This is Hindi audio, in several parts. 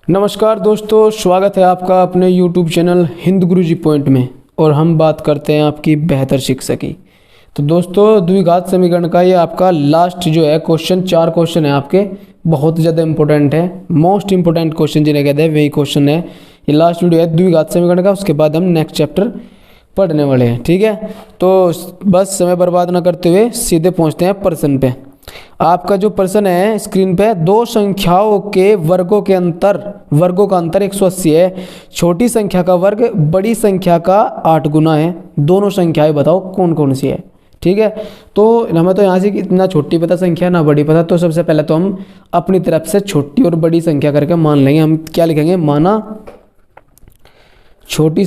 नमस्कार दोस्तों, स्वागत है आपका अपने YouTube चैनल हिंद गुरुजी पॉइंट में। और हम बात करते हैं आपकी बेहतर शिक्षा की। तो दोस्तों, द्विघात समीकरण का ये आपका लास्ट जो है क्वेश्चन, 4 क्वेश्चन है आपके, बहुत ज़्यादा इंपॉर्टेंट है। मोस्ट इंपॉर्टेंट क्वेश्चन जिन्हें कहते हैं वही क्वेश्चन है। ये लास्ट वीडियो है द्विघात समीकरण का, उसके बाद हम नेक्स्ट चैप्टर पढ़ने वाले हैं। ठीक है, तो बस समय बर्बाद ना करते हुए सीधे पहुँचते हैं प्रश्न पे। आपका जो प्रश्न है स्क्रीन पे, दो संख्याओं के वर्गों का अंतर 180 है। छोटी संख्या का वर्ग बड़ी संख्या का 8 गुना है। दोनों संख्याएं बताओ कौन कौन सी है। ठीक है, तो हमें तो यहाँ से इतना छोटी पता संख्या ना बड़ी पता, तो सबसे पहले तो हम अपनी तरफ से छोटी और बड़ी संख्या करके मान लेंगे। हम क्या लिखेंगे, माना छोटी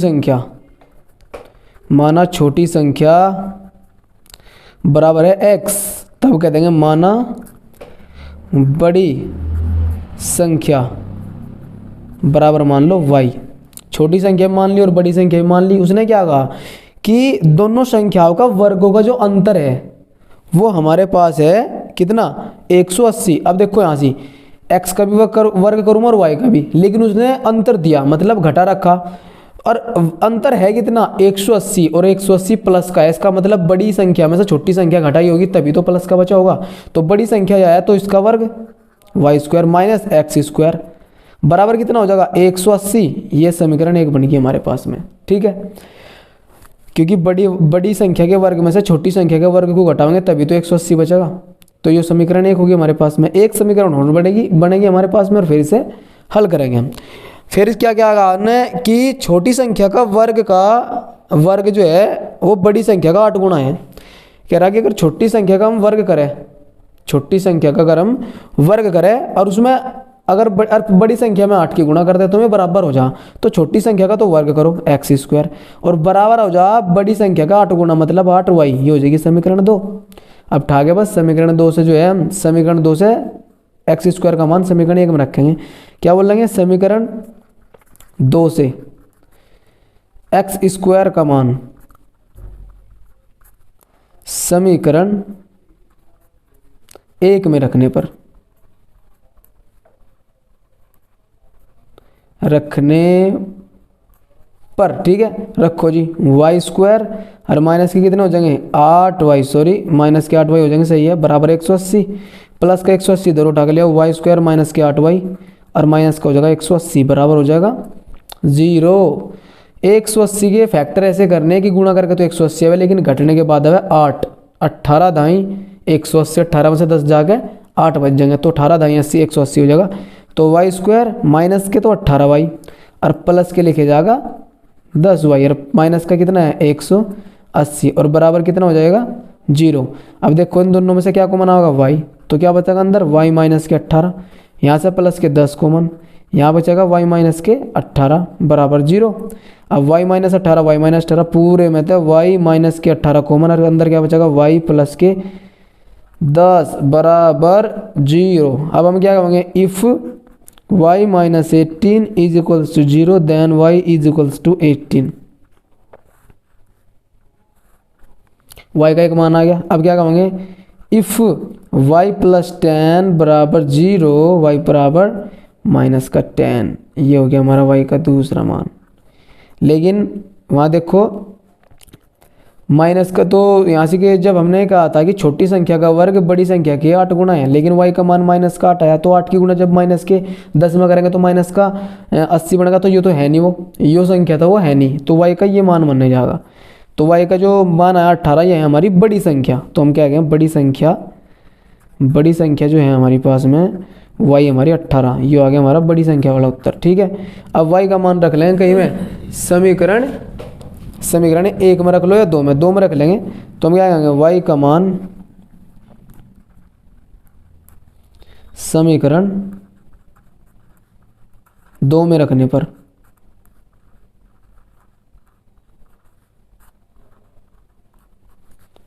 संख्या बराबर है x, तब कह देंगे माना बड़ी संख्या बराबर मान लो y। छोटी संख्या मान ली और बड़ी संख्या मान ली। उसने क्या कहा कि दोनों संख्याओं का वर्गों का जो अंतर है वो हमारे पास है कितना, 180। अब देखो यहाँ से x का भी वर्ग करूँगा और y का भी, लेकिन उसने अंतर दिया मतलब घटा रखा। और अंतर है कितना, 180, और 180 प्लस का है। इसका मतलब बड़ी संख्या में से छोटी संख्या घटाई होगी तभी तो प्लस का बचा होगा। तो बड़ी संख्या आया तो इसका वर्ग y² माइनस x² बराबर कितना हो जाएगा, 180। ये समीकरण 1 बन गई हमारे पास में। ठीक है, क्योंकि बड़ी संख्या के वर्ग में से छोटी संख्या के वर्ग को घटाएंगे तभी तो 180 बचेगा। तो ये समीकरण 1 होगी हमारे पास में। एक समीकरण और बनेगी हमारे पास में, और फिर इसे हल करेंगे हम। फिर क्या कहा हमने कि छोटी संख्या का वर्ग जो है वो बड़ी संख्या का 8 गुना है। कह रहा कि अगर छोटी संख्या का हम वर्ग करें और उसमें अगर बड़ी संख्या में 8 की गुणा कर दे तो में बराबर हो जा, तो छोटी संख्या का तो वर्ग करो x² और बराबर हो जा बड़ी संख्या का 8 गुना मतलब 8y। ये हो जाएगी समीकरण 2। अब ठाके बस समीकरण 2 से जो है हम समीकरण 2 से x² का मान समीकरण 1 में रखेंगे। क्या बोलेंगे, समीकरण 2 से x² का मान समीकरण 1 में रखने पर ठीक है, रखो जी y² और माइनस के कितने हो जाएंगे 8y, सॉरी माइनस के 8y हो जाएंगे, सही है, बराबर 180 प्लस का 180 दोनों उठा के लिया y² माइनस के 8y और माइनस का हो जाएगा 180 बराबर हो जाएगा 0। 180 के फैक्टर ऐसे करने कि गुणा करके तो 180 है, लेकिन घटने के बाद है 8, 18 दाई 180, 18 में से 10 जाके 8 बच जाएंगे, तो 18 दाई 80, 180 हो जाएगा। तो y² माइनस के तो 18y और प्लस के लिखे जाएगा 10y और माइनस का कितना है 180 और बराबर कितना हो जाएगा 0। अब देखो इन दोनों में से क्या कॉमन होगा y, तो क्या बचेगा अंदर y माइनस के 18, यहाँ से प्लस के 10 कॉमन, यहाँ बचेगा y माइनस के 18 बराबर 0। अब y माइनस 18 पूरे में तो y माइनस के 18 कॉमन और अंदर क्या बचेगा y प्लस के 10 बराबर 0। अब हम क्या करेंगे, if y minus 18 is equals to 0 then y is equals to 18। y का एक मान आ गया। अब क्या करेंगे, इफ़ y प्लस 10 बराबर 0, y बराबर माइनस का 10, ये हो गया हमारा y का दूसरा मान। लेकिन वहाँ देखो माइनस का तो यहाँ से कि जब हमने कहा था कि छोटी संख्या का वर्ग बड़ी संख्या के 8 गुना है, लेकिन y का मान माइनस का 8 आया, तो 8 की गुना जब माइनस के 10 में करेंगे तो माइनस का 80 बनेगा, तो ये तो है नहीं, वो यो संख्या था वो है नहीं, तो y का ये मान बनने जाएगा। तो y का जो मान आया 18, ये है हमारी बड़ी संख्या। तो हम क्या कहें, बड़ी संख्या जो है हमारी पास में y हमारी 18, ये आ गया हमारा बड़ी संख्या वाला उत्तर। ठीक है, अब y का मान रख लेंगे कहीं में समीकरण 1 में रख लो या 2 में रख लेंगे। तो हम क्या कहेंगे, y का मान समीकरण 2 में रखने पर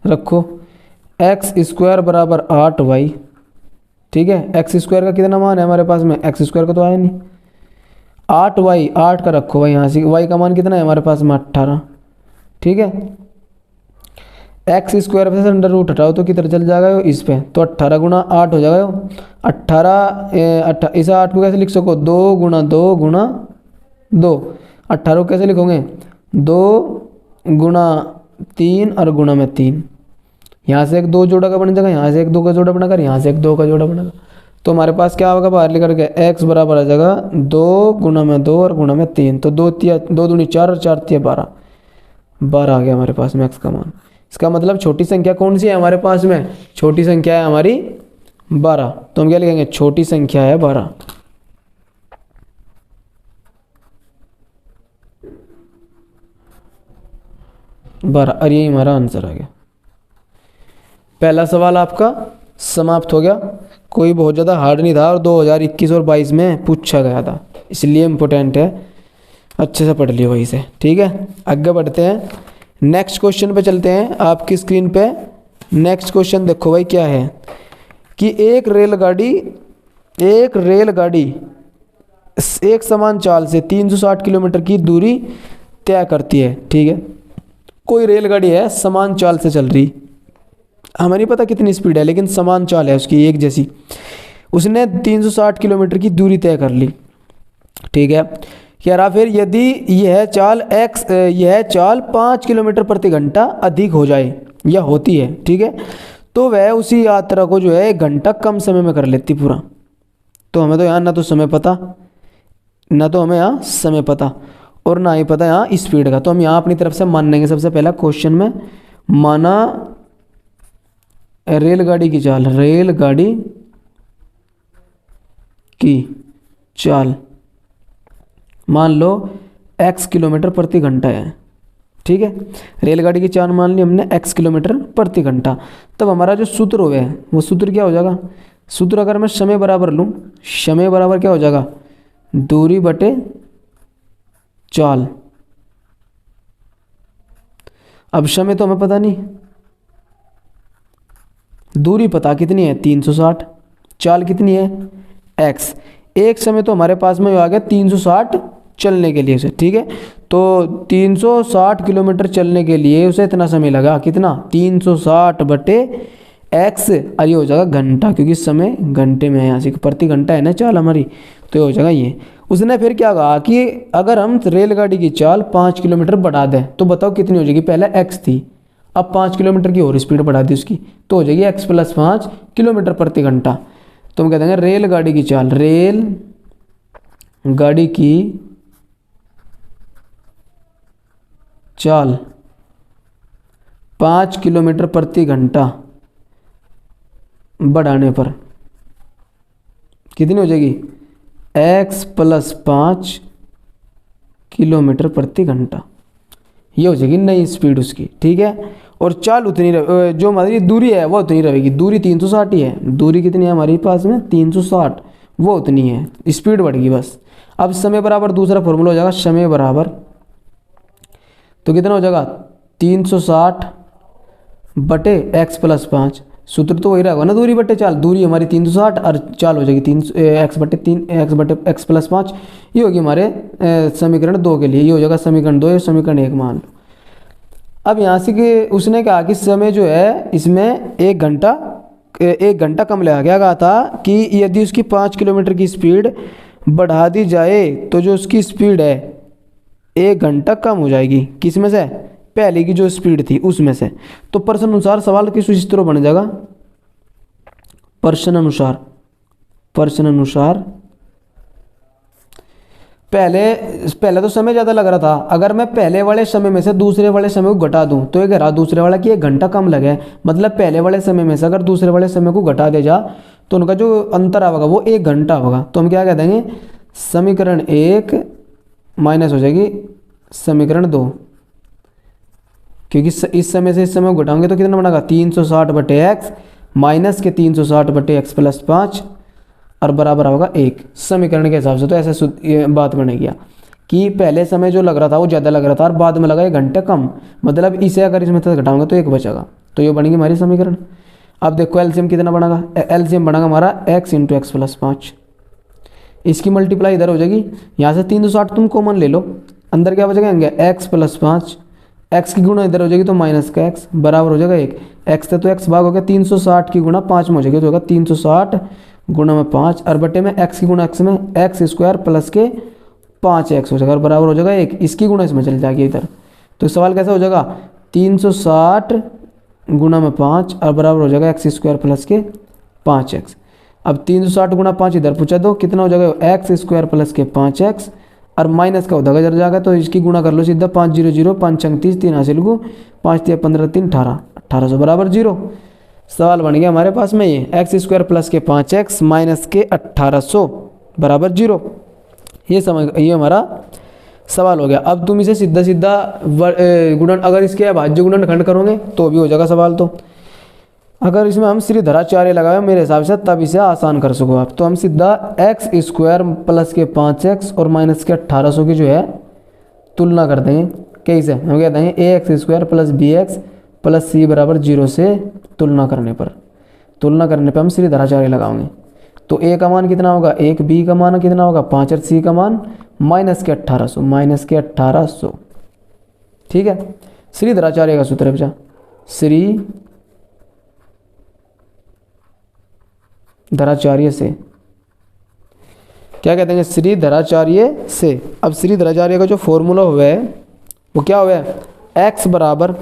रखो x² बराबर 8y। ठीक है, x² का कितना मान है हमारे पास में, x² का तो आया नहीं, 8y, 8 का रखो भाई, यहाँ से y का मान कितना है हमारे पास में 18। ठीक है, एक्स स्क्वायर पे से अंडर रूट हटाओ तो किधर चल जाएगा इस पे, तो 18 गुना 8 हो जाएगा। 18 इस 8 को कैसे लिख सको, 2 गुना 2 गुना 2। 18 को कैसे लिखोगे, 2 गुना 3 और गुना में 3। यहाँ से एक 2 जोड़ा का बन जाएगा, यहाँ से एक 2 का जोड़ा बनेगा, यहाँ से एक 2 का जोड़ा बनेगा। तो हमारे पास क्या होगा, बाहर लेकर के x बराबर आ जाएगा 2 गुना में 2 और गुना में 3। तो 2 दूनी 4 और 4 तिया 12, 12 आ गया हमारे पास में x का मान। इसका मतलब छोटी संख्या कौन सी है हमारे पास में, छोटी संख्या है हमारी 12। तो हम क्या लिखेंगे, छोटी संख्या है 12। और यही हमारा आंसर आ गया। पहला सवाल आपका समाप्त हो गया। कोई बहुत ज़्यादा हार्ड नहीं था और 2021 और 22 में पूछा गया था, इसलिए इम्पोर्टेंट है, अच्छे से पढ़ लियो वहीं से। ठीक है, आगे बढ़ते हैं, नेक्स्ट क्वेश्चन पे चलते हैं। आपकी स्क्रीन पे नेक्स्ट क्वेश्चन देखो भाई क्या है कि एक रेलगाड़ी एक समान चाल से 360 किलोमीटर की दूरी तय करती है। ठीक है, कोई रेलगाड़ी है समान चाल से चल रही, हमें नहीं पता कितनी स्पीड है लेकिन समान चाल है उसकी एक जैसी, उसने 360 किलोमीटर की दूरी तय कर ली। ठीक है, कह रहा फिर यदि यह चाल 5 किलोमीटर प्रति घंटा अधिक हो जाए या होती है, ठीक है, तो वह उसी यात्रा को जो है 1 घंटा कम समय में कर लेती पूरा। तो हमें तो यहाँ ना तो समय पता, ना तो हमें यहाँ समय पता और ना ही पता यहाँ स्पीड का। तो हम यहाँ अपनी तरफ से मान लेंगे। सबसे पहला क्वेश्चन में माना रेलगाड़ी की चाल मान लो x किलोमीटर प्रति घंटा है। ठीक है, रेलगाड़ी की चाल मान ली हमने x किलोमीटर प्रति घंटा। तब हमारा जो सूत्र हो है वो सूत्र क्या हो जाएगा, सूत्र अगर मैं समय बराबर लूँ, समय बराबर क्या हो जाएगा, दूरी बटे चाल। अब समय तो हमें पता नहीं, दूरी पता कितनी है 360, चाल कितनी है x। एक समय तो हमारे पास में आ गया 360 चलने के लिए उसे। ठीक है, तो 360 किलोमीटर चलने के लिए उसे इतना समय लगा, कितना 360 बटे x, और ये हो जाएगा घंटा, क्योंकि समय घंटे में है, यहाँ से प्रति घंटा है ना चाल हमारी, तो ये हो जाएगा ये। उसने फिर क्या कहा कि अगर हम रेलगाड़ी की चाल 5 किलोमीटर बढ़ा दें तो बताओ कितनी हो जाएगी, पहले x थी, अब 5 किलोमीटर की और स्पीड बढ़ा दी उसकी, तो हो जाएगी x + 5 किलोमीटर प्रति घंटा। तो हम कह देंगे रेलगाड़ी की चाल 5 किलोमीटर प्रति घंटा बढ़ाने पर कितनी हो जाएगी, x + 5 किलोमीटर प्रति घंटा, ये हो जाएगी नई स्पीड उसकी। ठीक है, और चाल उतनी जो हमारी दूरी है वो उतनी रहेगी, दूरी 360 ही है, दूरी कितनी है हमारे पास में 360, वो उतनी है, स्पीड बढ़ेगी बस। अब समय बराबर दूसरा फॉर्मूला हो जाएगा, समय बराबर तो कितना हो जाएगा 360 बटे x + 5, सूत्र तो वही रहेगा ना, दूरी बटे चाल, दूरी हमारी 360 और चाल हो जाएगी x बटे x + 5। ये होगी हमारे समीकरण 2 के लिए, ये हो जाएगा समीकरण 2, ये समीकरण 1 मान लो। अब यहाँ से कि उसने कहा कि समय जो है इसमें 1 घंटा कम लगा, क्या कहा था कि यदि उसकी 5 किलोमीटर की स्पीड बढ़ा दी जाए तो जो उसकी स्पीड है 1 घंटा कम हो जाएगी, किस में से, पहले की जो स्पीड थी उसमें से। तो प्रश्न अनुसार सवाल किस इस तरह बन जाएगा, प्रश्न अनुसार पहले तो समय ज़्यादा लग रहा था, अगर मैं पहले वाले समय में से दूसरे वाले समय को घटा दूं तो ये कह रहा दूसरे वाला कि 1 घंटा कम लगे, मतलब पहले वाले समय में से अगर दूसरे वाले समय को घटा दे जा तो उनका जो अंतर आएगा वो 1 घंटा होगा। तो हम क्या कह देंगे, समीकरण 1 माइनस हो जाएगी समीकरण 2, क्योंकि इस समय से इस समय को घटाएंगे तो कितना बनेगा 360 बटे x माइनस के 360 बटे x + 5 और बराबर होगा 1 समीकरण के हिसाब से। तो ऐसे बात बनेगी कि पहले समय जो लग रहा था वो ज़्यादा लग रहा था और बाद में लगा 1 घंटे कम, मतलब इसे अगर इसमें से घटाऊंगे तो 1 बचेगा, तो ये बनेगी हमारी समीकरण। अब देखो एलसीएम कितना बनेगा, एलसीएम बनेगा हमारा x × x + 5, इसकी मल्टीप्लाई इधर हो जाएगी, यहाँ से 360 तुम कॉमन ले लो, अंदर क्या बचेगा x + 5 x की गुणा इधर हो जाएगी तो माइनस का x बराबर हो जाएगा 1। x से तो x भाग हो गया, 360 की गुणा 5 में हो जाएगी तो होगा 360 गुणा में 5 और बटे में x की गुणा x में x स्क्वायर प्लस के 5x हो जाएगा और बराबर हो जाएगा 1। इसकी गुणा इसमें चल जाएगी इधर। तो सवाल कैसा हो जाएगा 360 गुणा में 5 और बराबर हो जाएगा x स्क्वायर प्लस के 5x। अब 360 गुणा 5 इधर पूछा दो कितना हो जाएगा x स्क्वायर प्लस के 5x और माइनस का उधर इधर जाएगा तो इसकी गुणा कर लो सीधा 5 0 0 5 छंग 30 3 हासिल को 5 3 15 3 18 1800 बराबर 0। सवाल बन गया हमारे पास में ये x स्क्वायर प्लस के 5x माइनस के 1800 बराबर 0। ये हमारा सवाल हो गया। अब तुम इसे सीधा सीधा गुणन अगर इसके भाज्य गुणनखंड करोगे तो भी हो जाएगा सवाल। तो अगर इसमें हम श्रीधराचार्य लगाए मेरे हिसाब से तब इसे आसान कर सको आप। तो हम सीधा एक्स स्क्वायर प्लस के 5x और माइनस के 1800 की जो है तुलना कर देंगे। कैसे हम कहते हैं A X square plus B X plus C बराबर 0 से तुलना करने पर हम श्रीधराचार्य लगाओगे। तो ए का मान कितना होगा 1, बी का मान कितना होगा 5 और सी का मान माइनस के 1800 ठीक है। श्रीधराचार्य का सूत्र है बच्चा श्रीधराचार्य से क्या कहते हैं श्रीधराचार्य से। अब श्रीधराचार्य का जो फॉर्मूला हुआ है वो क्या हुआ है x बराबर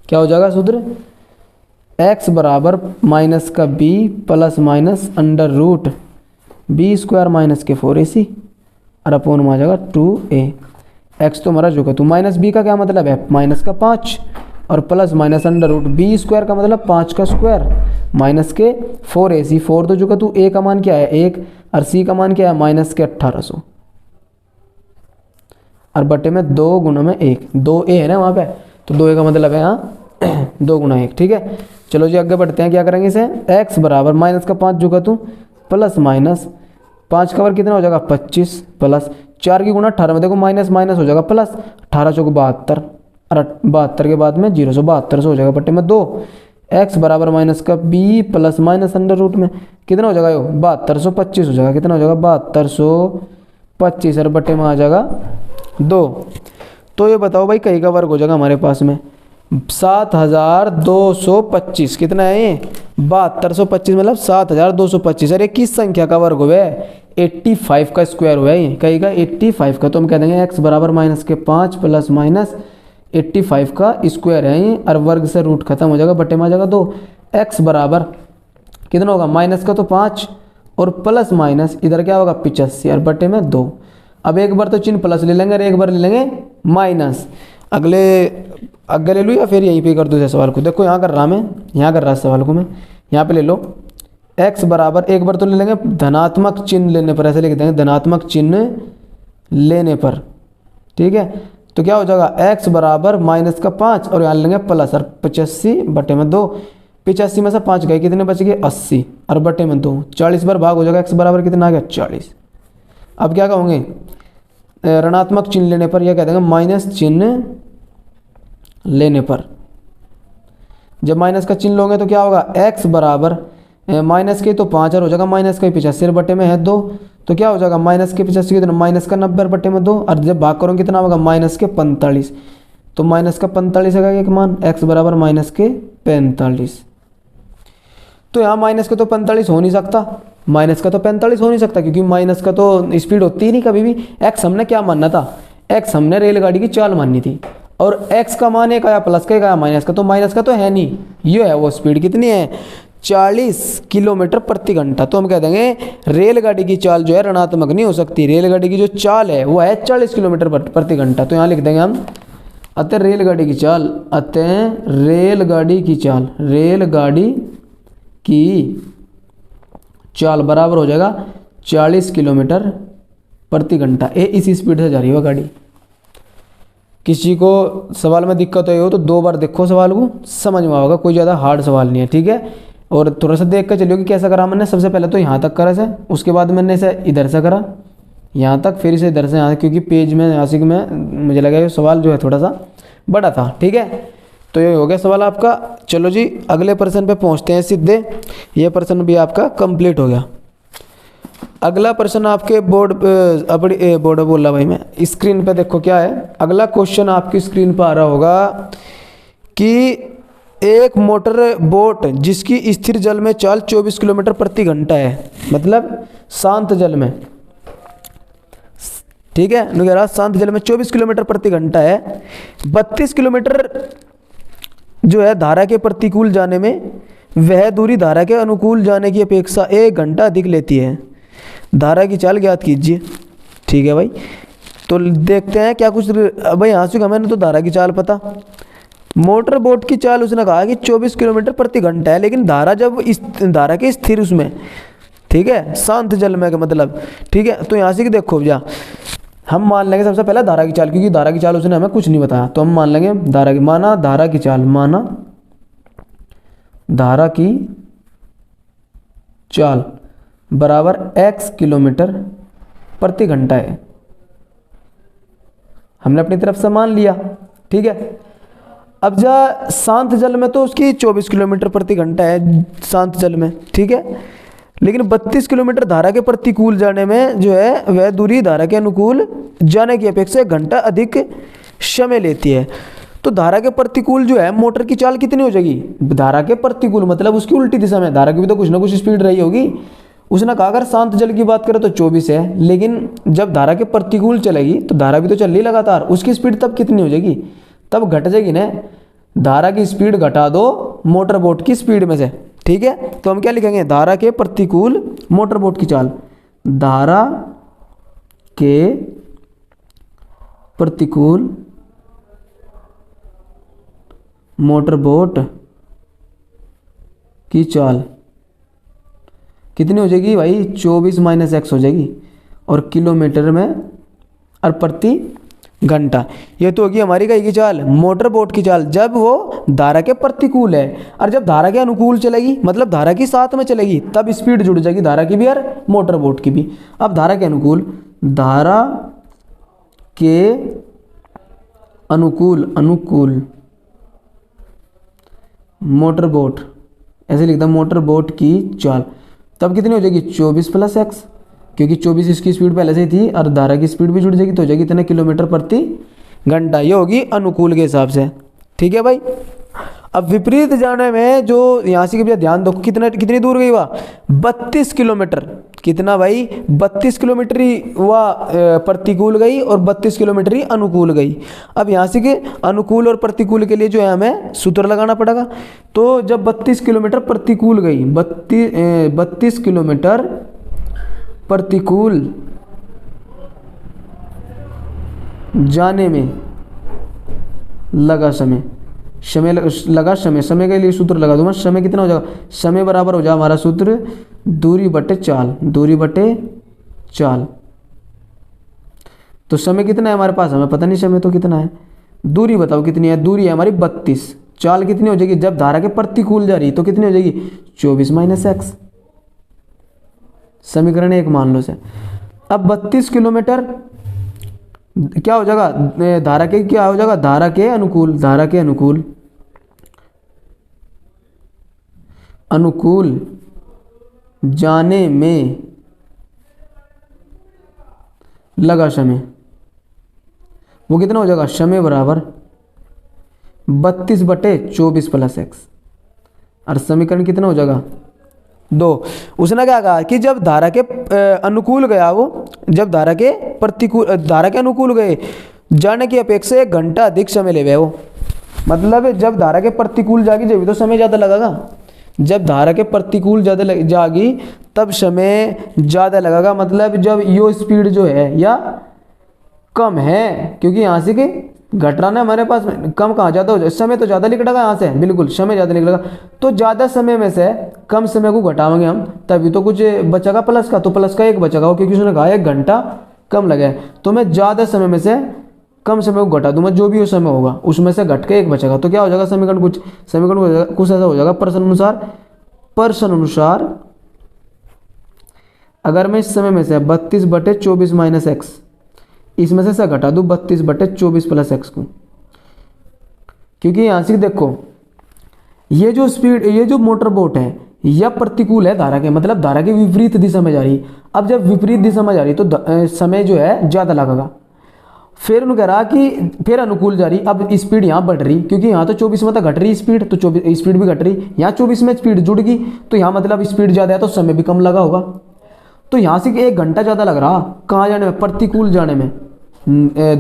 क्या हो जाएगा सूत्र x बराबर माइनस का b plus minus under root B square minus के 4ac और अपोन में आ जाएगा 2a। x तो हमारा जो का तो माइनस b का क्या मतलब है माइनस का 5 और plus minus under root B square का मतलब 5 का स्क्वायर माइनस के 4ac 4 तो जो का तू a का मान क्या है 1 और c का मान क्या है माइनस के 1800 और बटे में 2 गुना में 1 2a है ना वहाँ पे तो 2a का मतलब है यहाँ 2 गुना 1 ठीक है। चलो जी आगे बढ़ते हैं क्या करेंगे इसे x बराबर माइनस का 5 जो का तू प्लस माइनस 5 का वर्ग कितना हो जाएगा 25 प्लस 4 की गुणा 18 में देखो माइनस माइनस हो जाएगा प्लस 18 चौक 72 और 72 के बाद में 0 से 72 हो जाएगा बटे में 2 x बराबर माइनस का b plus minus under root में कितना हो जाएगा यो 7225 हो जाएगा कितना हो जाएगा 7225 और बटे में आ जाएगा 2। तो ये बताओ भाई कहीं का वर्ग हो जाएगा हमारे पास में 7225 कितना है ये 7225 मतलब 7225 अरे किस संख्या का वर्ग हुआ है 85 का स्क्वायर हुआ है ये कहीं का 85 का। तो हम कह देंगे x बराबर माइनस के 5 प्लस माइनस 85 का स्क्वायर है ये और वर्ग से रूट खत्म हो जाएगा बटे में आ जाएगा 2। x बराबर कितना होगा माइनस का तो 5 और प्लस माइनस इधर क्या होगा 85 और बटे में 2। अब एक बार तो चिन्ह प्लस ले लेंगे और एक बार ले लेंगे माइनस। आगे ले लूँ या फिर यहीं पे कर दूँ इस सवाल को। देखो यहाँ कर रहा मैं यहाँ कर रहा सवाल को मैं यहाँ पे ले लो x बराबर एक बार तो ले लेंगे धनात्मक चिन्ह लेने पर ऐसे लिख देंगे धनात्मक चिन्ह लेने पर ठीक है। तो क्या हो जाएगा x बराबर माइनस का 5 और यहाँ लेंगे प्लस और 85 बटे में 2 85 में से 5 गए कितने बच गए 80 और बटे में 2 40 बार भाग हो जाएगा x बराबर कितना आ गया 40। अब क्या कहोगे ऋणात्मक चिन्ह लेने पर यह कह देंगे माइनस चिन्ह लेने पर। जब माइनस का चिन्ह लोगे तो क्या होगा x बराबर माइनस के तो 5 और हो जाएगा माइनस का 85 बटे में है 2 तो क्या हो जाएगा माइनस के 85 कितना माइनस का 90 बटे में 2 और जब भाग करोगे कितना होगा माइनस के 45 तो माइनस का 45 है एक मान x बराबर माइनस के 45। तो यहाँ माइनस का तो 45 हो नहीं सकता माइनस का तो 45 हो नहीं सकता क्योंकि माइनस का तो स्पीड होती ही नहीं कभी भी। x हमने क्या मानना था x हमने रेलगाड़ी की चाल माननी थी और x का मान एक आया प्लस का एक आया माइनस का तो माइनस का तो है नहीं ये है वो स्पीड कितनी है 40 किलोमीटर प्रति घंटा। तो हम कह देंगे रेलगाड़ी की चाल जो है ऋणात्मक नहीं हो सकती रेलगाड़ी की जो चाल है वो है 40 किलोमीटर प्रति घंटा। तो यहाँ लिख देंगे हम अतः रेलगाड़ी की चाल रेलगाड़ी की चाल बराबर हो जाएगा 40 किलोमीटर प्रति घंटा। इसी स्पीड से जा रही है वो गाड़ी। किसी को सवाल में दिक्कत हो तो 2 बार देखो सवाल को समझ में आएगा कोई ज़्यादा हार्ड सवाल नहीं है ठीक है। और थोड़ा सा देख कर चलिए कि कैसा करा मैंने। सबसे पहले तो यहाँ तक करा से उसके बाद मैंने इसे इधर से करा यहाँ तक फिर इसे इधर से यहाँ क्योंकि पेज में आशिक में मुझे लगा ये सवाल जो है थोड़ा सा बड़ा था ठीक है। तो ये हो गया सवाल आपका। चलो जी अगले प्रश्न पे पहुँचते हैं सीधे। ये प्रश्न भी आपका कंप्लीट हो गया। अगला प्रश्न आपके बोर्ड अपनी बोर्ड बोल रहा भाई मैं, स्क्रीन पे देखो क्या है। अगला क्वेश्चन आपकी स्क्रीन पर आ रहा होगा कि एक मोटर बोट जिसकी स्थिर जल में चाल 24 किलोमीटर प्रति घंटा है, मतलब शांत जल में, ठीक है, नगरा शांत जल में 24 किलोमीटर प्रति घंटा है, 32 किलोमीटर जो है धारा के प्रतिकूल जाने में, वह दूरी धारा के अनुकूल जाने की अपेक्षा 1 घंटा अधिक लेती है। धारा की चाल ज्ञात कीजिए। ठीक है भाई, तो देखते हैं क्या कुछ। भाई यहाँ से हमें तो धारा की चाल पता, मोटर बोट की चाल उसने कहा कि 24 किलोमीटर प्रति घंटा है, लेकिन धारा जब इस धारा के स्थिर उसमें, ठीक है, शांत जल में का मतलब, ठीक है। तो यहाँ से कि देखो भैया, हम मान लेंगे सबसे पहले धारा की चाल, क्योंकि धारा की चाल उसने हमें कुछ नहीं बताया, तो हम मान लेंगे धारा की, माना धारा की चाल, माना धारा की चाल बराबर x किलोमीटर प्रति घंटा है, हमने अपनी तरफ से मान लिया। ठीक है, अब जा शांत जल में तो उसकी 24 किलोमीटर प्रति घंटा है शांत जल में, ठीक है, लेकिन 32 किलोमीटर धारा के प्रतिकूल जाने में जो है वह दूरी धारा के अनुकूल जाने की अपेक्षा 1 घंटा अधिक समय लेती है। तो धारा के प्रतिकूल जो है मोटर की चाल कितनी हो जाएगी, धारा के प्रतिकूल मतलब उसकी उल्टी दिशा में, धारा की भी तो कुछ ना कुछ स्पीड रही होगी। उसने कहा अगर शांत जल की बात करें तो 24 है, लेकिन जब धारा के प्रतिकूल चलेगी तो धारा भी तो चल रही लगातार, उसकी स्पीड तब कितनी हो जाएगी, तब घट जाएगी ना। धारा की स्पीड घटा दो मोटर बोट की स्पीड में से, ठीक है। तो हम क्या लिखेंगे, धारा के प्रतिकूल मोटर बोट की चाल, धारा के प्रतिकूल मोटर बोट की चाल कितनी हो जाएगी भाई, 24 - x हो जाएगी, और किलोमीटर में और प्रति घंटा। ये तो होगी हमारी कहीं की चाल, मोटर बोट की चाल, जब वो धारा के प्रतिकूल है, और जब धारा के अनुकूल चलेगी मतलब धारा की साथ में चलेगी तब स्पीड जुड़ जाएगी धारा की भी और मोटर बोट की भी। अब धारा के अनुकूल, धारा के अनुकूल मोटर बोट, ऐसे लिखता हूं, मोटर बोट की चाल तब कितनी हो जाएगी, 24 + x, क्योंकि 24 इसकी स्पीड पहले से ही थी और धारा की स्पीड भी जुड़ जाएगी, तो हो जाएगी इतने किलोमीटर प्रति घंटा। ये होगी अनुकूल के हिसाब से, ठीक है भाई। अब विपरीत जाने में जो यहाँ से भैया ध्यान दो, कितनी दूर गई वह, 32 किलोमीटर, कितना भाई, 32 किलोमीटर ही वह प्रतिकूल गई और 32 किलोमीटर ही अनुकूल गई। अब यहाँ से के अनुकूल और प्रतिकूल के लिए जो है हमें सूत्र लगाना पड़ेगा। तो जब 32 किलोमीटर प्रतिकूल गई, 32 किलोमीटर प्रतिकूल जाने में लगा समय, लगा समय के लिए सूत्र लगा दूंगा, समय कितना हो जाएगा, समय बराबर हो जाएगा हमारा सूत्र दूरी बटे चाल, दूरी बटे चाल। तो समय कितना है हमारे पास, हमें पता नहीं समय तो कितना है, दूरी बताओ कितनी है, दूरी है हमारी 32, चाल कितनी हो जाएगी, जब धारा के प्रतिकूल जा रही तो कितनी हो जाएगी, 24 - x, समीकरण 1 मान लो से। अब 32 किलोमीटर क्या हो जाएगा, धारा के क्या हो जाएगा, धारा के अनुकूल, धारा के अनुकूल जाने में लगा समय, वो कितना हो जाएगा, समय बराबर 32 बटे 24 + x, और समीकरण कितना हो जाएगा 2। उसने क्या कहा कि जब धारा के अनुकूल गया वो, जब धारा के प्रतिकूल, धारा के अनुकूल गए जाने की अपेक्षा 1 घंटा अधिक समय ले वो, मतलब जब धारा के प्रतिकूल जागी जब तो समय ज़्यादा लगेगा, जब धारा के प्रतिकूल ज़्यादा जागी तब समय ज़्यादा लगेगा, मतलब जब यो स्पीड जो है या कम है, क्योंकि यहाँ से कि घट रहा ना हमारे पास, कम कहाँ ज़्यादा हो जाए, समय तो ज़्यादा निकलेगा यहाँ से, बिल्कुल समय ज़्यादा निकलेगा, तो ज़्यादा समय में से कम समय को घटाएंगे हम, तभी तो कुछ बचेगा प्लस का, तो प्लस का 1 बचेगा, क्योंकि उसने कहा 1 घंटा कम लगे, तो मैं ज़्यादा समय में से कम समय को घटा दूंगा, जो भी वो समय होगा उसमें से घट के 1 बचेगा, तो क्या हो जाएगा समीकरण कुछ ऐसा हो जाएगा, प्रश्न अनुसार अगर मैं इस समय में से 32 बटे 24 - x, इसमें से घटा दूँ 32 बटे 24 + x को, क्योंकि यहाँ से देखो ये जो स्पीड, ये जो मोटर बोट है या प्रतिकूल है धारा के, मतलब धारा के विपरीत दिशा में जा रही। अब जब विपरीत दिशा में जा रही तो समय जो है ज़्यादा लगेगा। फिर उन्होंने कह रहा कि फिर अनुकूल जा रही, अब स्पीड यहाँ बढ़ रही, क्योंकि यहाँ तो 24 में तो घट रही स्पीड, तो 24 स्पीड भी घट रही, यहाँ 24 में स्पीड जुड़ गई, तो यहाँ मतलब स्पीड ज़्यादा है तो समय भी कम लगा होगा। तो यहाँ से 1 घंटा ज़्यादा लग रहा, कहाँ जाने में, प्रतिकूल जाने में,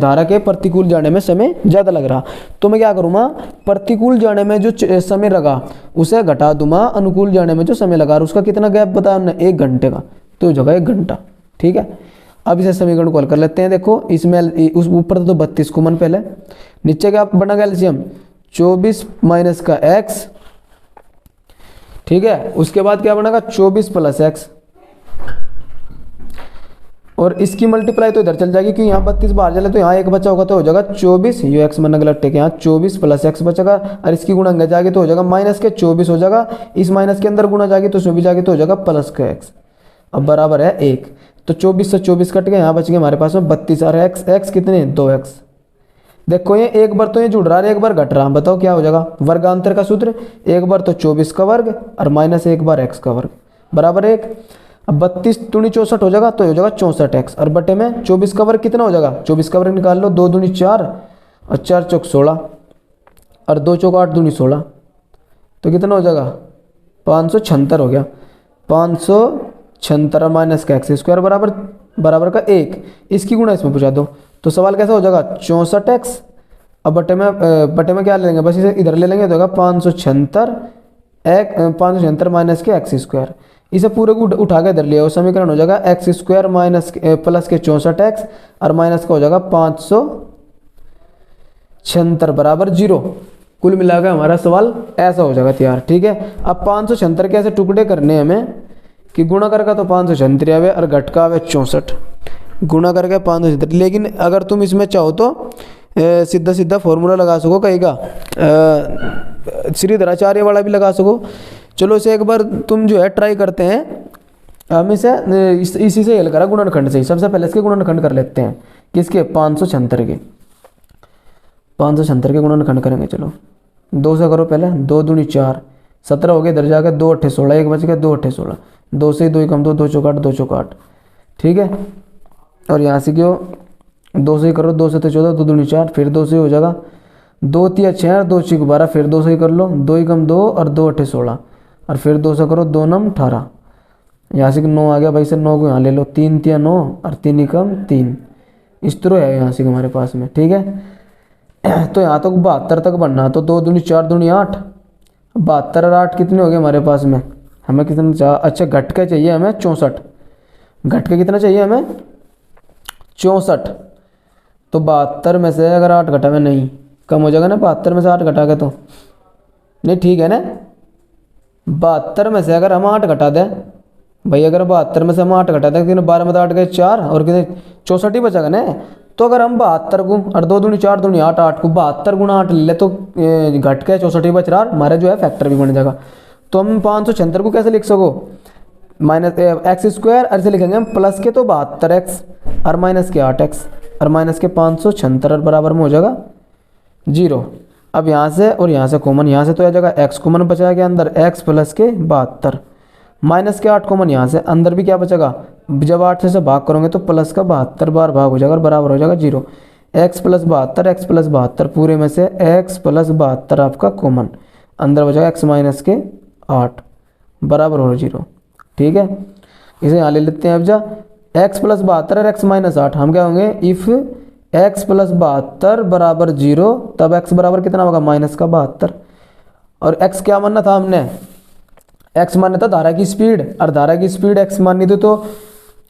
धारा के प्रतिकूल जाने में समय ज़्यादा लग रहा। तो मैं क्या करूँगा, प्रतिकूल जाने में जो समय लगा उसे घटा दूंगा अनुकूल जाने में जो समय लगा, और उसका कितना गैप बताया हमने, 1 घंटे का, तो जगह 1 घंटा। ठीक है, अब इसे समीकरण को हल कर लेते हैं। देखो इसमें उस ऊपर तो 32 कॉमन, पहले नीचे क्या बनेगा एलसीएम, 24 माइनस का x, ठीक है, उसके बाद क्या बनेगा 24 प्लस x, और इसकी मल्टीप्लाई तो इधर चल जाएगी, क्योंकि यहाँ 32 बाहर चले तो यहाँ 1 बचा होगा, तो हो जाएगा 24, ये x मन गलत टेक, यहाँ 24 प्लस x बचेगा, और इसकी गुणा अंगे जाएगी तो हो जाएगा माइनस के 24 हो जाएगा, इस माइनस के अंदर गुणा जाएगी तो उसमें भी जाएगी तो हो जाएगा प्लस का x, अब बराबर है 1। तो 24 से 24 कट गए, यहाँ बच गए हमारे पास में 32, और x कितने 2x। देखो ये एक बार तो ये जुड़ रहा है, एक बार घट रहा, बताओ क्या हो जाएगा, वर्गांतर का सूत्र, एक बार तो 24 का वर्ग और माइनस एक बार x का वर्ग बराबर 1। अब 32 दूनी 64 हो जाएगा, तो हो जाएगा 64x, और बटे में 24 का वर्ग कितना हो जाएगा, 24 का वर्ग निकाल लो, 2 दूनी 4 और 4 चौक 16 और 2 चौक 8 दूनी 16, तो कितना हो जाएगा 576 हो गया, 576 माइनस का एक्स स्क्वायर बराबर का 1, इसकी गुणा इसमें पूछा दो, तो सवाल कैसा हो जाएगा 64x। अब बटे में क्या ले लेंगे, बस इसे इधर ले लेंगे, तो होगा 576 माइनस के एक्स स्क्वायर, इसे पूरे को उठा के इधर लिया, समीकरण हो जाएगा एक्स स्क्वायर माइनस प्लस के 64x और माइनस का हो जाएगा 576 बराबर 0। कुल मिलाकर हमारा सवाल ऐसा हो जाएगा तैयार। ठीक है, अब 576 के ऐसे टुकड़े करने हमें कि गुणा करके तो 576 आवे और घट का आवे 64, गुणा करके 576। लेकिन अगर तुम इसमें चाहो तो सीधा सीधा फॉर्मूला लगा सको, कहेगा श्रीधराचार्य वाला भी लगा सको। चलो इसे एक बार तुम जो है ट्राई करते हैं, हम इसे इसी से हल करा गुणनखंड से ही। सबसे पहले इसके गुणनखंड कर लेते हैं, किसके 576 के, 576 के गुणनखंड करेंगे। चलो 2 से करो पहले, 2 दूनी 4 17 हो गए, इधर जाकर 2 अट्ठे 16, एक बच गया 2 अट्ठे 16, 2 से 2 कम 2, 2 चौक 8, 2 चौक 8। ठीक है, और यहाँ से क्यों 2 से ही करो, 2 से तो 14, 2 दूनी 4, फिर 2 से हो जाएगा 2 3 6, 2 6 12, फिर 2 से ही कर लो, 2 ही कम 2 और 2 अट्ठे 16, और फिर 2 से करो 2 9 18, यहाँ से 9 आ गया भाई, से 9 को यहाँ ले लो, 3 3 9 और 3 ही कम 3, इस तरह है यहाँ से हमारे पास में। ठीक है, तो यहाँ तक 72 तक बनना, तो 2 दूनी 4 दूनी 8, 72 और 8 कितने हो गए हमारे पास में, हमें कितना अच्छा घट के चाहिए हमें 64, घट के कितना चाहिए हमें 64, तो 72 में से अगर 8 घटा में नहीं कम हो जाएगा ना, 72 में से 8 घटा के तो नहीं, ठीक है ना, 72 में से अगर हम 8 घटा दें भाई, अगर 72 में से हम 8 घटा दें, कितने 12 में तो 8 गए 4 और कितने 64 ही बचेगा ना। तो अगर हम 72 को और 2 दूनी 4 दूनी 8, 8 को 72 गुणा 8 ले तो घट के 64 ही बच रहा, हमारा जो है फैक्टर भी बन जाएगा। तो हम 576 को कैसे लिख सको, माइनस एक्स स्क्वायर, ऐसे लिखेंगे हम प्लस के तो 72x और माइनस के 8x और माइनस के 576 बराबर में हो जाएगा 0। अब यहाँ से और यहाँ से कॉमन, यहाँ से तो आ जाएगा x कॉमन बचाया गया अंदर, x प्लस के 72 माइनस के 8 कॉमन, यहाँ से अंदर भी क्या बचेगा, जब 8 से भाग करोगे तो प्लस का 72 बार भाग हो जाएगा और बराबर हो जाएगा 0। x प्लस 72 पूरे में से x प्लस 72 आपका कॉमन, अंदर बचेगा x माइनस के 8 बराबर हो 0। ठीक है, इसे यहाँ ले लेते हैं। अब जा x प्लस 72 और x माइनस 8, हम क्या होंगे, इफ़ x प्लस 72 बराबर 0 तब x बराबर कितना होगा माइनस का 72। और x क्या मानना था हमने, x मानना था धारा की स्पीड, और धारा की स्पीड x माननी थी, तो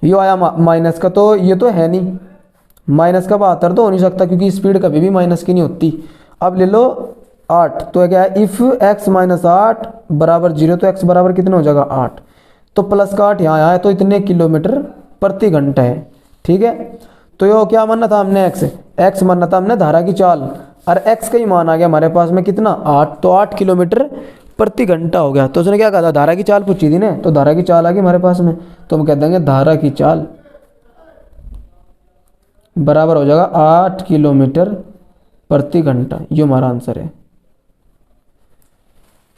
ये आया माइनस का, तो ये तो है नहीं, माइनस का 72 तो हो नहीं सकता क्योंकि स्पीड कभी भी माइनस की नहीं होती। अब ले लो 8, तो क्या है, इफ़ x माइनस 8 बराबर 0 तो x बराबर कितना हो जाएगा 8, तो प्लस का 8 यहाँ आया, तो इतने किलोमीटर प्रति घंटा है। ठीक है, तो ये क्या मानना था हमने, x मानना था हमने धारा की चाल, और x का ही मान आ गया हमारे पास में कितना 8, तो 8 किलोमीटर प्रति घंटा हो गया। तो उसने क्या कहा था, धारा की चाल पूछी थी ना, तो धारा की चाल आ गई हमारे पास में, तो हम कह देंगे धारा की चाल बराबर हो जाएगा 8 किलोमीटर प्रति घंटा। ये हमारा आंसर है।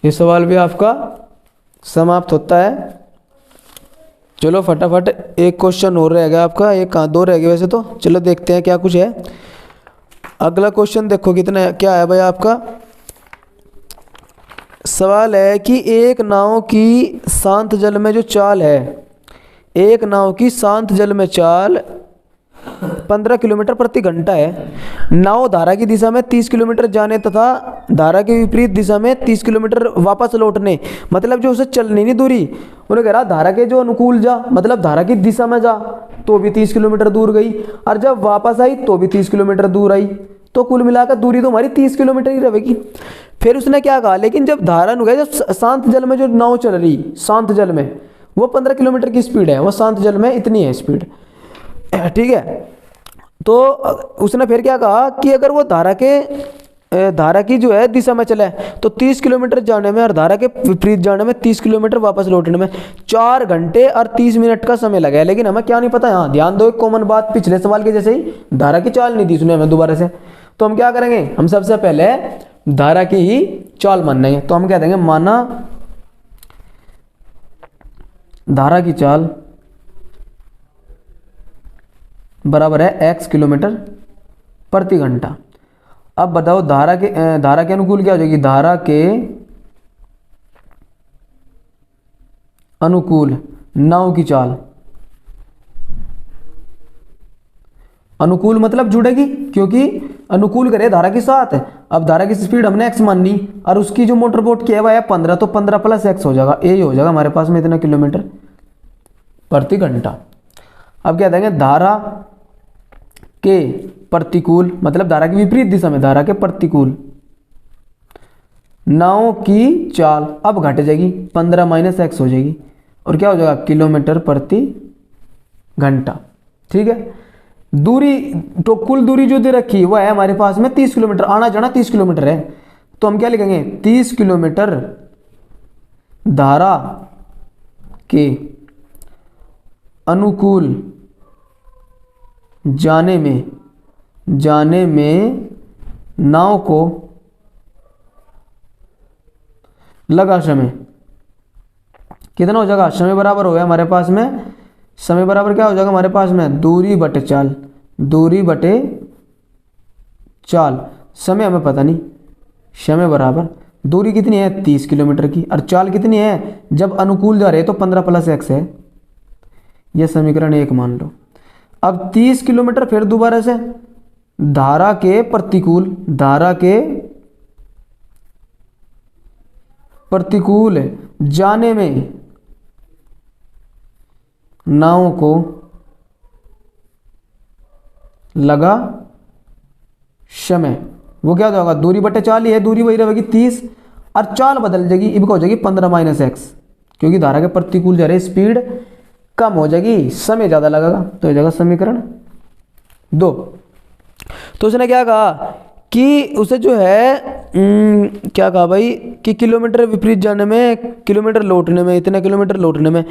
ये सवाल भी आपका समाप्त होता है। चलो फटाफट एक क्वेश्चन और रह गया आपका, एक कहाँ दो रह गए वैसे तो। चलो देखते हैं क्या कुछ है। अगला क्वेश्चन देखो कितना क्या है भाई आपका। सवाल है कि एक नाव की शांत जल में जो चाल है, एक नाव की शांत जल में चाल 15 किलोमीटर प्रति घंटा है। नाव धारा की दिशा में 30 किलोमीटर जाने तथा धारा के विपरीत दिशा में 30 किलोमीटर वापस लौटने, मतलब जो उसे चलनी नहीं दूरी, उन्हें कह रहा धारा के जो अनुकूल जा, मतलब धारा की दिशा में जा तो भी 30 किलोमीटर दूर गई, और जब वापस आई तो भी 30 किलोमीटर दूर आई, तो कुल मिलाकर दूरी तो हमारी 30 किलोमीटर ही रहेगी। फिर उसने क्या कहा, लेकिन जब धारा नु जब शांत जल में जो नाव चल रही, शांत जल में वो 15 किलोमीटर की स्पीड है, वो शांत जल में इतनी है स्पीड, ठीक है। तो उसने फिर क्या कहा कि अगर वो धारा की जो है दिशा में चले तो 30 किलोमीटर जाने में और धारा के विपरीत जाने में 30 किलोमीटर वापस लौटने में 4 घंटे और 30 मिनट का समय लगा है। लेकिन हमें क्या नहीं पता, यहाँ ध्यान दो एक कॉमन बात, पिछले सवाल के जैसे ही धारा की चाल नहीं दी सुने हमें दोबारा से, तो हम क्या करेंगे, हम सबसे पहले धारा की ही चाल मानेंगे। तो हम क्या देंगे, माना धारा की चाल बराबर है x किलोमीटर प्रति घंटा। अब बताओ धारा के अनुकूल क्या हो जाएगी, धारा के अनुकूल नाव की चाल, अनुकूल मतलब जुड़ेगी क्योंकि अनुकूल करे धारा के साथ। अब धारा की स्पीड हमने x मानी और उसकी जो मोटर बोट की है वह है 15, तो 15 प्लस x हो जाएगा, यही हो जाएगा हमारे पास में इतना किलोमीटर प्रति घंटा। अब क्या देंगे, धारा के प्रतिकूल, मतलब धारा के विपरीत दिशा में, धारा के प्रतिकूल नाव की चाल अब घट जाएगी, 15 माइनस x हो जाएगी और क्या हो जाएगा, किलोमीटर प्रति घंटा, ठीक है। दूरी तो कुल दूरी जो दे रखी वह है हमारे पास में 30 किलोमीटर, आना जाना 30 किलोमीटर है, तो हम क्या लिखेंगे, 30 किलोमीटर धारा के अनुकूल जाने में नाव को लगा समय कितना हो जाएगा, समय बराबर हो गया हमारे पास में, समय बराबर क्या हो जाएगा हमारे पास में, दूरी बटे चाल, दूरी बटे चाल, समय हमें पता नहीं, समय बराबर दूरी कितनी है 30 किलोमीटर की और चाल कितनी है, जब अनुकूल जा रहे तो 15 प्लस x है, यह समीकरण 1 मान लो। अब 30 किलोमीटर फिर दोबारा से धारा के प्रतिकूल जाने में नाव को लगा समय, वो क्या होगा, दूरी बटे चाल ही है, दूरी वही रहेगी 30 और चाल बदल जाएगी, इब हो जाएगी 15 माइनस x, क्योंकि धारा के प्रतिकूल जा रहे स्पीड कम हो जाएगी, समय ज़्यादा लगेगा, तो हो जाएगा समीकरण 2। तो उसने क्या कहा कि उसे जो है क्या कहा भाई कि किलोमीटर विपरीत जाने में, किलोमीटर लौटने में, इतने किलोमीटर लौटने में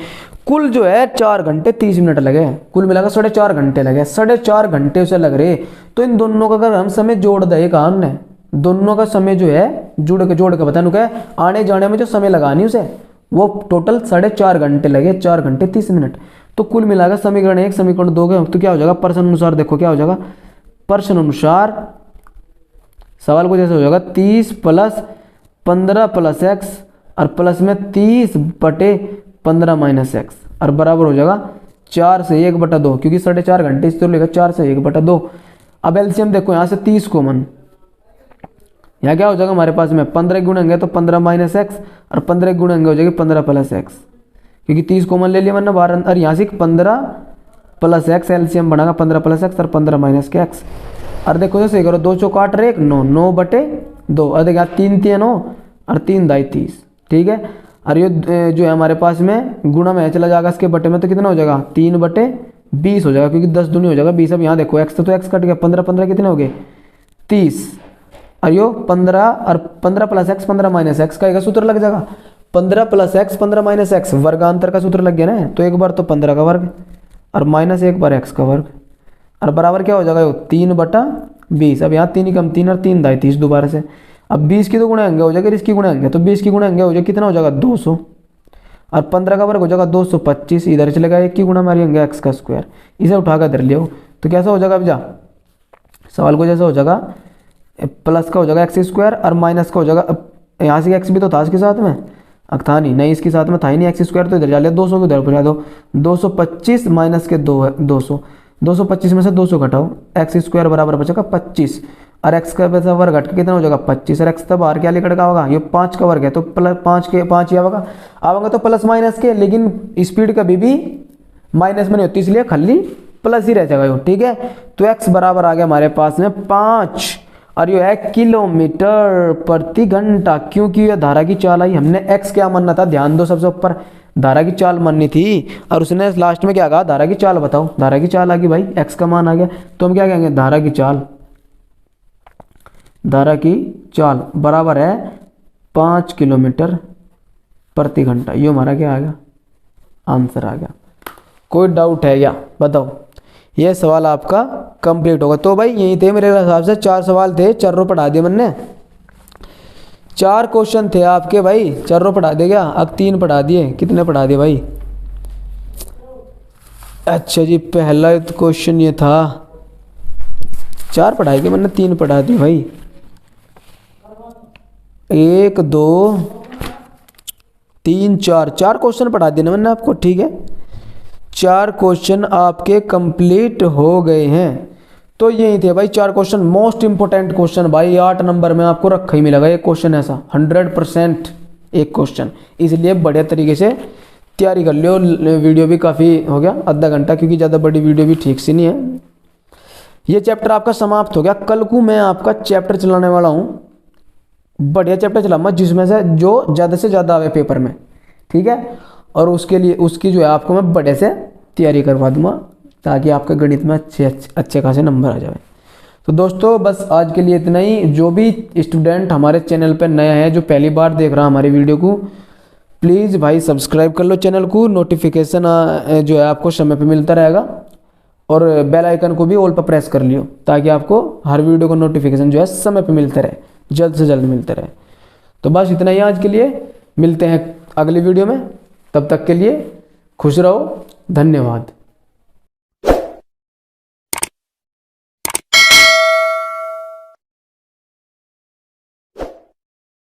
कुल जो है 4 घंटे 30 मिनट लगे, कुल मिलाकर 4.5 घंटे लगे, 4.5 घंटे उसे लग रहे। तो इन दोनों का अगर हम समय जोड़ दें, कहा हमने दोनों का समय जो है जोड़ के बता क्या आने जाने में जो समय लगानी उसे वो टोटल 4.5 घंटे लगे, 4 घंटे 30 मिनट। तो कुल मिलाकर समीकरण 1 समीकरण 2 के तो क्या हो जाएगा, प्रश्न अनुसार देखो क्या हो जाएगा, प्रश्न अनुसार सवाल को जैसे हो जाएगा 30 प्लस 15 प्लस x और प्लस में 30 बटे 15 माइनस x और बराबर हो जाएगा 4 से 1/2, क्योंकि 4.5 घंटे इस तो लेगा 4 से 1/2। अब एलसीएम देखो यहाँ से 30 कॉमन, यहाँ क्या हो जाएगा हमारे पास में 15 गुणेंगे तो 15 माइनस x और 15 गुणेंगे हो जाएगी 15 प्लस x, क्योंकि 30 कॉमन ले लिया वरना बाहर, और यहाँ से 15 प्लस x एलसीएम बनाएगा 15 प्लस x और 15 माइनस के x। और देखो जैसे करो 2 चौक 8 1 9 9 बटे 2 और देखिए 3 3 9 और 3 दाई 30, ठीक है। और ये जो है हमारे पास में गुणा में चला जाएगा इसके बटे में, तो कितना हो जाएगा 3 बटे 20 हो जाएगा, क्योंकि 10 दूनी हो जाएगा 20। अब यहाँ देखो x तो x कट गया, 15 15 कितने हो गए 30 और यो 15 और 15 प्लस x 15 माइनस x का एक सूत्र लग जाएगा, 15 प्लस x 15 माइनस x वर्गांतर का सूत्र लग गया ना, तो एक बार तो 15 का वर्ग और माइनस एक बार x का वर्ग और बराबर क्या हो जाएगा 3/20। अब यहाँ 3 कम 3 और 3 दाई 30 दोबारा से। अब 20 की तो गुणा अंग हो जाएगा, इसकी गुणा अंग, तो 20 की गुणा अंग हो जाएगा कितना हो जाएगा 200। और 15 का वर्ग हो जाएगा 225, इधर चलेगा 1 की गुणा मारी होंगे एक्स का स्क्वायर, इसे उठाकर इधर ले आओ तो कैसा हो जाएगा भैया, सवाल को जैसा हो जाएगा प्लस का हो जाएगा एक्स स्क्वायर और माइनस का हो जाएगा, यहाँ से एक्स भी तो था इसके साथ में, था नहीं इसके साथ में था ही नहीं एक्स स्क्वायर, तो इधर जा लिया 200 को इधर पहुँचा दो, 225 माइनस के 2 है 200, 225 में से 200 घटाओ, एक्स स्क्वायर बराबर बचेगा 25 और एक्स का वैसा वर्ग घट के कितना हो जाएगा 25 और एक्स तब बाहर क्या लेकर का होगा, ये 5 का वर्ग है तो प्लस 5 के 5 ही आवेगा तो प्लस माइनस के, लेकिन स्पीड कभी भी माइनस में नहीं होती इसलिए खाली प्लस ही रह जाएगा, ठीक है। तो एक्स बराबर आ गया हमारे पास में 5 और ये है किलोमीटर प्रति घंटा, क्योंकि ये धारा की चाल आई, हमने एक्स क्या मानना था, ध्यान दो सबसे ऊपर धारा की चाल माननी थी और उसने लास्ट में क्या कहा, धारा की चाल बताओ, धारा की चाल आ गई भाई, एक्स का मान आ गया तो हम क्या कहेंगे, धारा की चाल बराबर है 5 किलोमीटर प्रति घंटा, ये हमारा क्या आ गया, आंसर आ गया। कोई डाउट है क्या बताओ, ये सवाल आपका कंप्लीट होगा। तो भाई यही थे मेरे हिसाब से 4 सवाल थे, 4 पढ़ा दिए मैंने, 4 क्वेश्चन थे आपके भाई, 4 पढ़ा दिए क्या, अब 3 पढ़ा दिए, कितने पढ़ा दिए भाई, अच्छा जी पहला क्वेश्चन ये था, 4 पढ़ाए थे मैंने, 3 पढ़ा दिए भाई, 1 2 3 4 क्वेश्चन पढ़ा दिए ना मैंने आपको, ठीक है। 4 क्वेश्चन आपके कंप्लीट हो गए हैं। तो यही थे भाई 4 क्वेश्चन, मोस्ट इंपोर्टेंट क्वेश्चन भाई, 8 नंबर में आपको रखा ही मिलेगा एक क्वेश्चन ऐसा, 100% एक क्वेश्चन, इसलिए बढ़िया तरीके से तैयारी कर लियो। वीडियो भी काफ़ी हो गया, आधा घंटा, क्योंकि ज़्यादा बड़ी वीडियो भी ठीक सी नहीं है। ये चैप्टर आपका समाप्त हो गया, कल को मैं आपका चैप्टर चलाने वाला हूँ, बढ़िया चैप्टर चलाऊंगा जिसमें से जो ज़्यादा से ज़्यादा आवे पेपर में, ठीक है। और उसके लिए उसकी जो है आपको मैं बढ़िया से तैयारी करवा दूंगा ताकि आपके गणित में अच्छे खासे नंबर आ जाए। तो दोस्तों बस आज के लिए इतना ही। जो भी स्टूडेंट हमारे चैनल पर नया है, जो पहली बार देख रहा है हमारी वीडियो को, प्लीज़ भाई सब्सक्राइब कर लो चैनल को, नोटिफिकेशन जो है आपको समय पे मिलता रहेगा और बेल आइकन को भी ऑल पर प्रेस कर लियो ताकि आपको हर वीडियो को नोटिफिकेशन जो है समय पे मिलते रहे, जल्द से जल्द मिलते रहे। तो बस इतना ही आज के लिए, मिलते हैं अगली वीडियो में, तब तक के लिए खुश रहो, धन्यवाद।